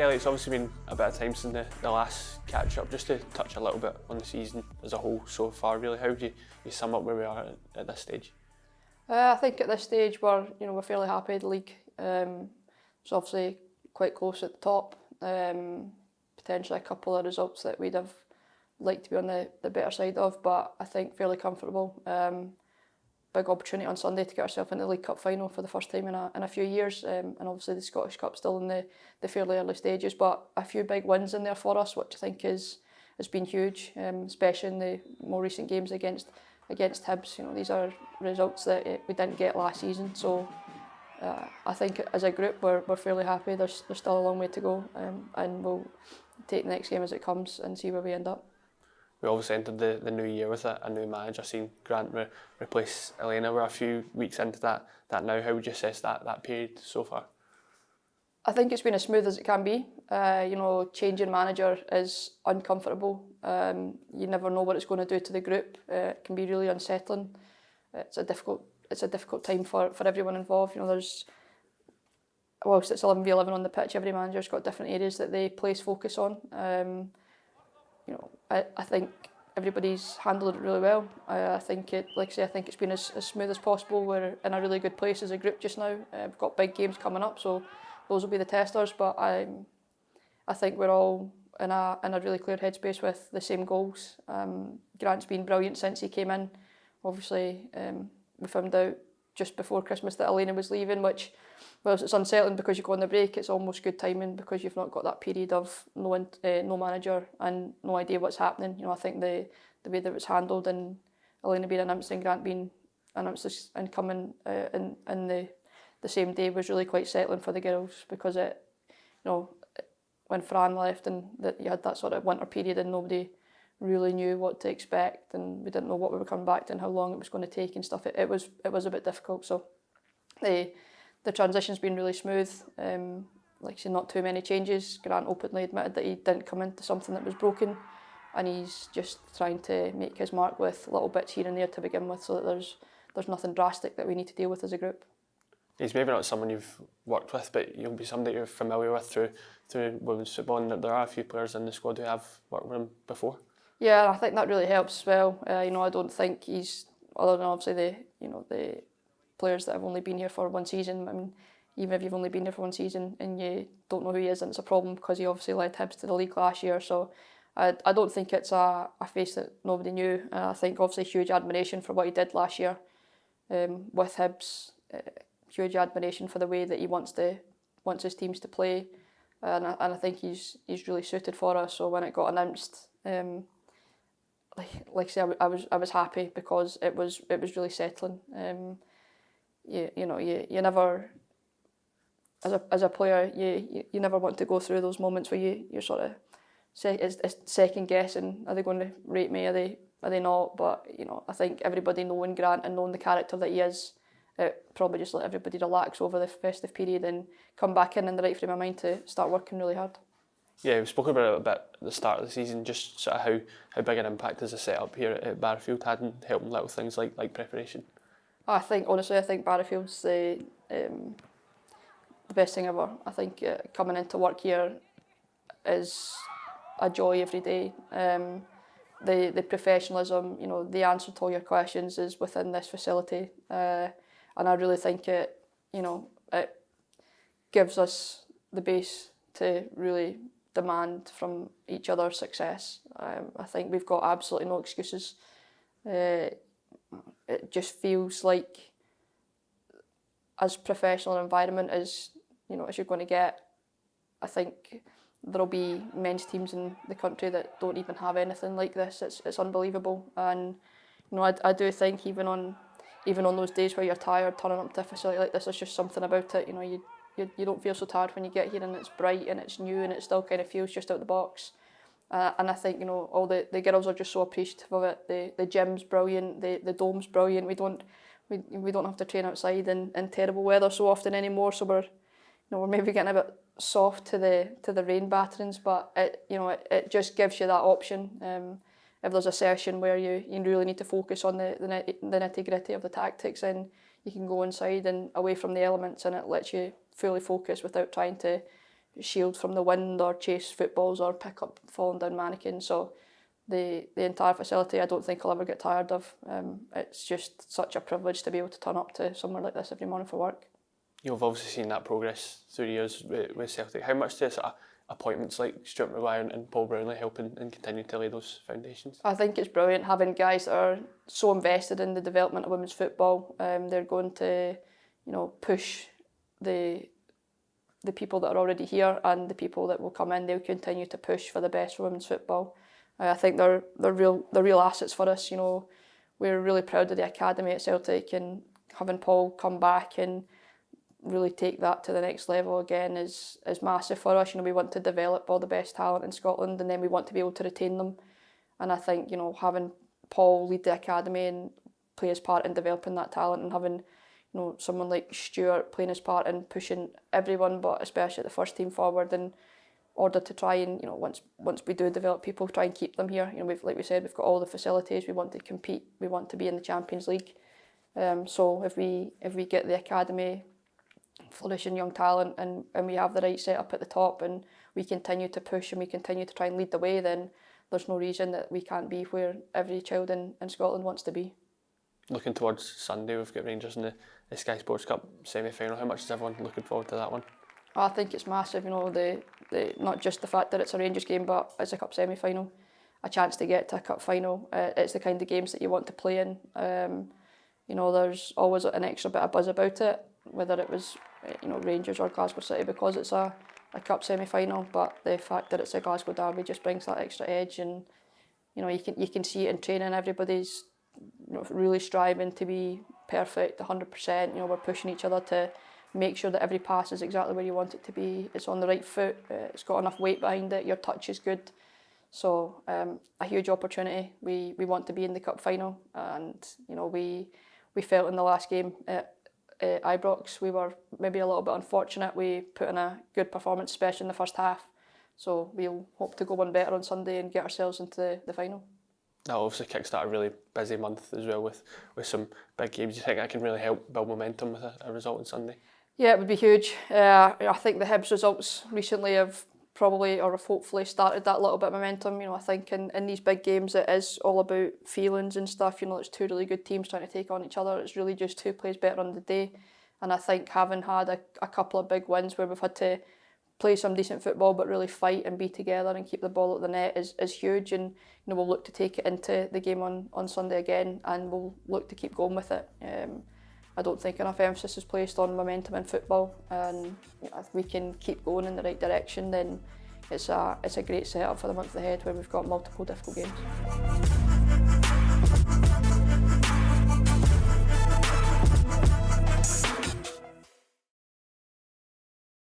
Kelly, it's obviously been a bit of time since the last catch-up. Just to touch a little bit on the season as a whole so far, really, how would you sum up where we are at this stage? I think at this stage we're fairly happy with the league. It's obviously quite close at the top. Potentially a couple of results that we'd have liked to be on the better side of, but I think fairly comfortable. Big opportunity on Sunday to get ourselves into the League Cup final for the first time in a few years, and obviously the Scottish Cup still in the fairly early stages, but a few big wins in there for us, which I think has been huge, especially in the more recent games against Hibs. These are results that we didn't get last season, so I think as a group we're fairly happy. There's still a long way to go, and we'll take the next game as it comes and see where we end up. We obviously entered the new year with a new manager, seen Grant replace Elena. We're a few weeks into that now. How would you assess that period so far? I think it's been as smooth as it can be. Changing manager is uncomfortable. You never know what it's going to do to the group. It can be really unsettling. It's a difficult time for everyone involved. Whilst it's 11v11 on the pitch, every manager's got different areas that they place focus on. I think everybody's handled it really well. I think it's been as smooth as possible. We're in a really good place as a group just now. We've got big games coming up, so those will be the testers. But I think we're all in a really clear headspace with the same goals. Grant's been brilliant since he came in. Obviously, we found out just before Christmas that Elena was leaving, which, whilst it's unsettling because you go on the break, it's almost good timing because you've not got that period of no manager and no idea what's happening. I think the way that it was handled and Elena being announced and Grant being announced and coming in the same day was really quite settling for the girls, because when Fran left and that you had that sort of winter period and nobody really knew what to expect, and we didn't know what we were coming back to and how long it was going to take and stuff. It was a bit difficult. So the transition's been really smooth. Like I say, not too many changes. Grant openly admitted that he didn't come into something that was broken, and he's just trying to make his mark with little bits here and there to begin with, so that there's nothing drastic that we need to deal with as a group. He's maybe not someone you've worked with, but you'll be somebody you're familiar with through women's football, and there are a few players in the squad who have worked with him before. Yeah, I think that really helps as well. I don't think he's, other than obviously the players that have only been here for one season. I mean, even if you've only been here for one season and you don't know who he is, then it's a problem, because he obviously led Hibs to the league last year. So I don't think it's a face that nobody knew. I think obviously huge admiration for what he did last year with Hibs. Huge admiration for the way that he wants his teams to play, and I think he's really suited for us. So when it got announced, like I say, I was happy because it was really settling. You never, as a player, you never want to go through those moments where you're sort of second guessing, are they going to rate me, are they not? But I think everybody knowing Grant and knowing the character that he is, it probably just let everybody relax over the festive period and come back in the right frame of mind to start working really hard. Yeah, we spoke about it a bit at the start of the season, just sort of how big an impact has the setup here at Barrowfield had in helping little things like preparation. Honestly, I think Barrowfield's the best thing ever. I think coming into work here is a joy every day. The professionalism, the answer to all your questions is within this facility, and I really think it gives us the base to really demand from each other success. I think we've got absolutely no excuses. It just feels like as professional an environment as you're going to get. I think there'll be men's teams in the country that don't even have anything like this. It's unbelievable, and I do think even on those days where you're tired, turning up to a facility like this, there's just something about it. You don't feel so tired when you get here, and it's bright and it's new and it still kind of feels just out the box. And I think all the girls are just so appreciative of it. The gym's brilliant, the dome's brilliant. We don't have to train outside in terrible weather so often anymore. So we're maybe getting a bit soft to the rain batterings, but it just gives you that option. If there's a session where you really need to focus on the nitty gritty of the tactics, then you can go inside and away from the elements, and it lets you fully focus without trying to shield from the wind or chase footballs or pick up falling down mannequins. So the entire facility I don't think I'll ever get tired of. It's just such a privilege to be able to turn up to somewhere like this every morning for work. You've obviously seen that progress through the years with Celtic. How much do sort of appointments like Stuart Maguire and Paul Brownlie help in continuing to lay those foundations? I think it's brilliant having guys that are so invested in the development of women's football. They're going to, push the people that are already here and the people that will come in. They'll continue to push for the best for women's football. I think they're real assets for us. We're really proud of the academy at Celtic, and having Paul come back and really take that to the next level again is massive for us. We want to develop all the best talent in Scotland, and then we want to be able to retain them. And I think having Paul lead the academy and play his part in developing that talent, and having someone like Stuart playing his part in pushing everyone, but especially the first team forward, in order to try and once we do develop people, try and keep them here. Like we said, we've got all the facilities. We want to compete. We want to be in the Champions League. So if we get the academy flourishing young talent, and we have the right setup at the top, and we continue to push and we continue to try and lead the way, then there's no reason that we can't be where every child in Scotland wants to be. Looking towards Sunday, we've got Rangers in the Sky Sports Cup semi-final. How much is everyone looking forward to that one? I think it's massive, the not just the fact that it's a Rangers game, but it's a cup semi-final, a chance to get to a cup final. It's the kind of games that you want to play in. There's always an extra bit of buzz about it, whether it was Rangers or Glasgow City, because it's a cup semi-final. But the fact that it's a Glasgow derby just brings that extra edge, and you can see it in training. Everybody's really striving to be perfect, 100%. We're pushing each other to make sure that every pass is exactly where you want it to be. It's on the right foot. It's got enough weight behind it. Your touch is good. So a huge opportunity. We want to be in the cup final, and we felt in the last game at Ibrox we were maybe a little bit unfortunate. We put in a good performance, especially in the first half. So we'll hope to go one better on Sunday and get ourselves into the final. That obviously kickstart a really busy month as well with some big games. Do you think that can really help build momentum with a result on Sunday? Yeah, it would be huge. I think the Hibs results recently have probably, or have hopefully, started that little bit of momentum. I think in these big games it is all about feelings and stuff. It's two really good teams trying to take on each other. It's really just who plays better on the day. And I think having had a couple of big wins where we've had to play some decent football but really fight and be together and keep the ball at the net is huge. And we'll look to take it into the game on Sunday again, and we'll look to keep going with it. I don't think enough emphasis is placed on momentum in football, and if we can keep going in the right direction, then it's a great setup for the month ahead, where we've got multiple difficult games.